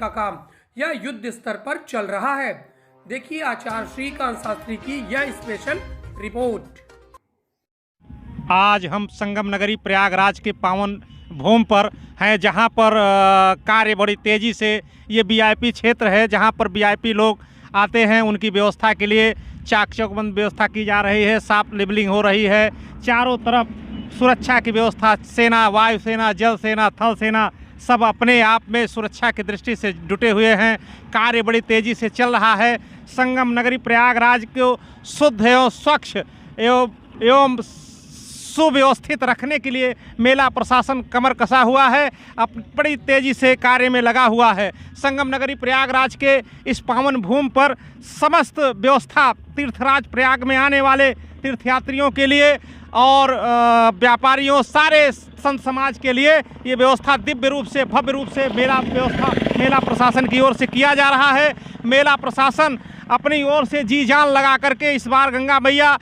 का काम यह युद्ध स्तर पर चल रहा है। देखिए आचार्य श्रीकांत शास्त्री की यह स्पेशल रिपोर्ट। आज हम संगम नगरी प्रयागराज के पावन भूमि पर हैं, जहां पर कार्य बड़ी तेज़ी से, ये वीआईपी क्षेत्र है जहां पर वीआईपी लोग आते हैं। उनकी व्यवस्था के लिए चाक चौबंद व्यवस्था की जा रही है, साफ लेबलिंग हो रही है। चारों तरफ सुरक्षा की व्यवस्था, सेना, वायुसेना, जल सेना, थल सेना सब अपने आप में सुरक्षा की दृष्टि से जुटे हुए हैं। कार्य बड़ी तेज़ी से चल रहा है। संगम नगरी प्रयागराज को शुद्ध एवं स्वच्छ एवं सुव्यवस्थित रखने के लिए मेला प्रशासन कमर कसा हुआ है, बड़ी तेज़ी से कार्य में लगा हुआ है। संगम नगरी प्रयागराज के इस पावन भूमि पर समस्त व्यवस्था तीर्थराज प्रयाग में आने वाले तीर्थयात्रियों के लिए और व्यापारियों, सारे संत समाज के लिए ये व्यवस्था दिव्य रूप से, भव्य रूप से मेला प्रशासन की ओर से किया जा रहा है। मेला प्रशासन अपनी ओर से जी जान लगा करके, इस बार गंगा मैया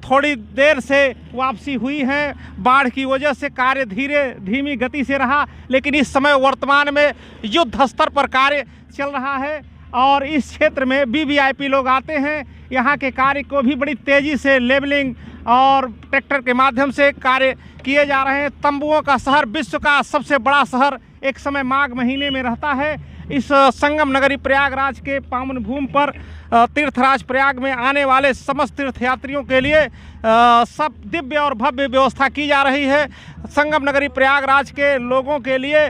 थोड़ी देर से वापसी हुई हैं, बाढ़ की वजह से कार्य धीमी गति से रहा, लेकिन इस समय वर्तमान में युद्ध स्तर पर कार्य चल रहा है और इस क्षेत्र में वीवीआईपी लोग आते हैं। यहाँ के कार्य को भी बड़ी तेज़ी से लेबलिंग और ट्रैक्टर के माध्यम से कार्य किए जा रहे हैं। तंबुओं का शहर, विश्व का सबसे बड़ा शहर एक समय माघ महीने में रहता है। इस संगम नगरी प्रयागराज के पावन भूमि पर तीर्थराज प्रयाग में आने वाले समस्त तीर्थयात्रियों के लिए सब दिव्य और भव्य व्यवस्था की जा रही है। संगम नगरी प्रयागराज के लोगों के लिए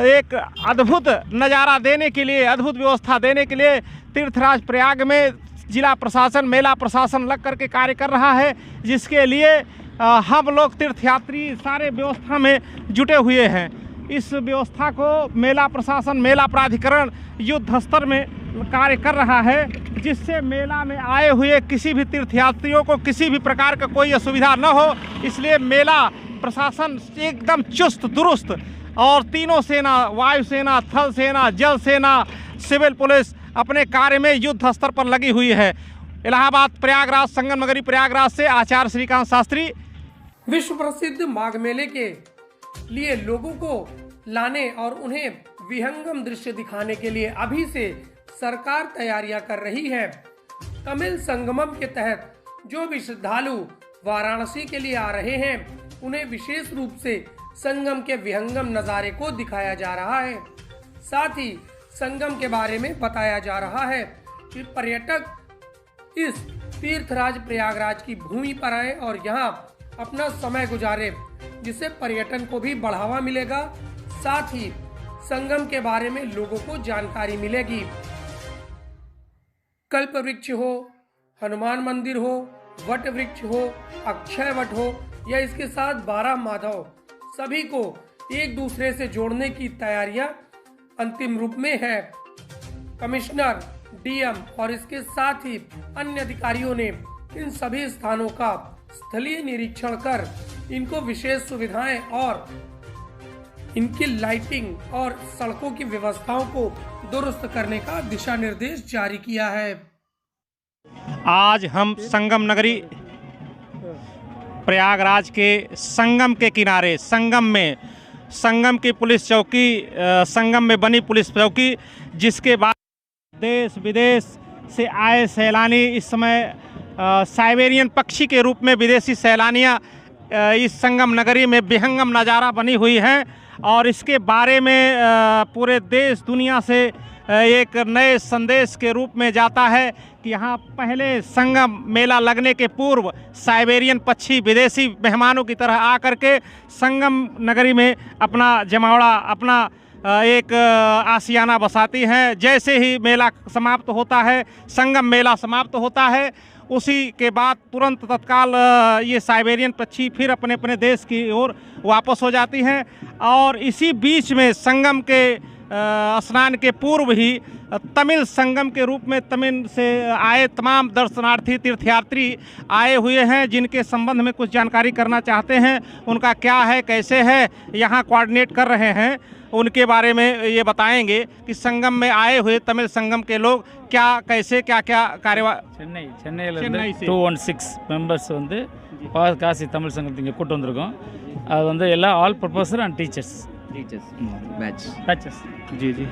एक अद्भुत नज़ारा देने के लिए, अद्भुत व्यवस्था देने के लिए तीर्थराज प्रयाग में जिला प्रशासन, मेला प्रशासन लग करके कार्य कर रहा है, जिसके लिए हम लोग तीर्थयात्री सारे व्यवस्था में जुटे हुए हैं। इस व्यवस्था को मेला प्रशासन, मेला प्राधिकरण युद्ध स्तर में कार्य कर रहा है, जिससे मेला में आए हुए किसी भी तीर्थयात्रियों को किसी भी प्रकार का कोई असुविधा न हो। इसलिए मेला प्रशासन एकदम चुस्त दुरुस्त और तीनों सेना, वायुसेना, थल सेना, जल सेना, सिविल पुलिस अपने कार्य में युद्ध स्तर पर लगी हुई है। इलाहाबाद प्रयागराज, संगम नगरी प्रयागराज से आचार्य श्रीकांत शास्त्री। विश्व प्रसिद्ध माघ मेले के लिए लोगों को लाने और उन्हें विहंगम दृश्य दिखाने के लिए अभी से सरकार तैयारियां कर रही है। तमिल संगमम के तहत जो भी श्रद्धालु वाराणसी के लिए आ रहे हैं, उन्हें विशेष रूप से संगम के विहंगम नज़ारे को दिखाया जा रहा है। साथ ही संगम के बारे में बताया जा रहा है कि पर्यटक इस तीर्थराज प्रयागराज की भूमि पर आए और यहाँ अपना समय गुजारे, जिससे पर्यटन को भी बढ़ावा मिलेगा। साथ ही संगम के बारे में लोगों को जानकारी मिलेगी। कल्प वृक्ष हो, हनुमान मंदिर हो, वट वृक्ष हो, अक्षय वट हो या इसके साथ 12 माधव, सभी को एक दूसरे से जोड़ने की तैयारियां अंतिम रूप में है। कमिश्नर, डीएम और इसके साथ ही अन्य अधिकारियों ने इन सभी स्थानों का स्थलीय निरीक्षण कर इनको विशेष सुविधाएं और इनकी लाइटिंग और सड़कों की व्यवस्थाओं को दुरुस्त करने का दिशा निर्देश जारी किया है। आज हम संगम नगरी प्रयागराज के संगम के किनारे, संगम की पुलिस चौकी, संगम में बनी पुलिस चौकी, जिसके बाद देश विदेश से आए सैलानी, इस समय साइबेरियन पक्षी के रूप में विदेशी सैलानियाँ इस संगम नगरी में विहंगम नज़ारा बनी हुई हैं और इसके बारे में पूरे देश दुनिया से एक नए संदेश के रूप में जाता है कि यहाँ पहले संगम मेला लगने के पूर्व साइबेरियन पक्षी विदेशी मेहमानों की तरह आकर के संगम नगरी में अपना जमावड़ा, अपना एक आशियाना बसाती हैं। जैसे ही मेला समाप्त होता है, संगम मेला समाप्त होता है, उसी के बाद तुरंत तत्काल ये साइबेरियन पक्षी फिर अपने अपने देश की ओर वापस हो जाती हैं और इसी बीच में संगम के स्नान के पूर्व ही तमिल संगम के रूप में तमिल से आए तमाम दर्शनार्थी तीर्थयात्री आए हुए हैं, जिनके संबंध में कुछ जानकारी करना चाहते हैं। उनका क्या है, कैसे है, यहाँ कोऑर्डिनेट कर रहे हैं, उनके बारे में ये बताएंगे कि संगम में आए हुए तमिल संगम के लोग क्या, कैसे, क्या क्या कार्यवाही। चेन्नई से 216 मेंबर्स வந்து காசி தமிழ் சங்கத்துக்கு இங்கே கூட்டு வந்திருக்கோம். அது வந்து எல்லா all professor and teachers batches जी जी